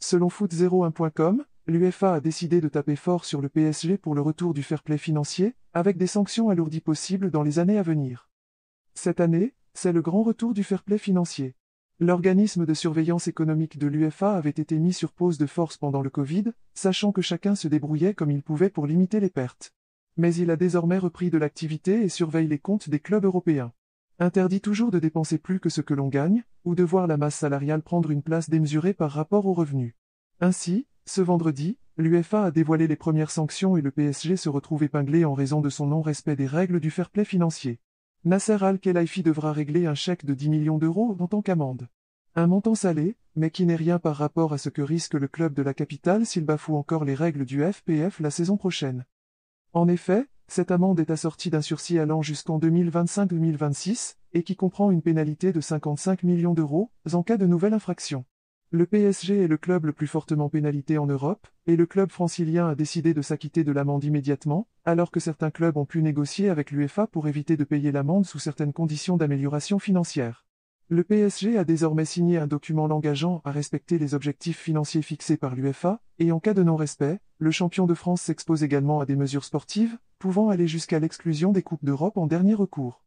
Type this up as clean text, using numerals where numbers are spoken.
Selon foot01.com, l'UEFA a décidé de taper fort sur le PSG pour le retour du fair play financier, avec des sanctions alourdies possibles dans les années à venir. Cette année, c'est le grand retour du fair play financier. L'organisme de surveillance économique de l'UEFA avait été mis sur pause de force pendant le Covid, sachant que chacun se débrouillait comme il pouvait pour limiter les pertes. Mais il a désormais repris de l'activité et surveille les comptes des clubs européens. Interdit toujours de dépenser plus que ce que l'on gagne, ou de voir la masse salariale prendre une place démesurée par rapport aux revenus. Ainsi, ce vendredi, l'UEFA a dévoilé les premières sanctions et le PSG se retrouve épinglé en raison de son non-respect des règles du fair play financier. Nasser Al-Khelaifi devra régler un chèque de 10 millions d'euros en tant qu'amende. Un montant salé, mais qui n'est rien par rapport à ce que risque le club de la capitale s'il bafoue encore les règles du FPF la saison prochaine. En effet, cette amende est assortie d'un sursis allant jusqu'en 2025-2026, et qui comprend une pénalité de 55 millions d'euros, en cas de nouvelle infraction. Le PSG est le club le plus fortement pénalité en Europe, et le club francilien a décidé de s'acquitter de l'amende immédiatement, alors que certains clubs ont pu négocier avec l'UEFA pour éviter de payer l'amende sous certaines conditions d'amélioration financière. Le PSG a désormais signé un document l'engageant à respecter les objectifs financiers fixés par l'UEFA, et en cas de non-respect, le champion de France s'expose également à des mesures sportives, pouvant aller jusqu'à l'exclusion des Coupes d'Europe en dernier recours.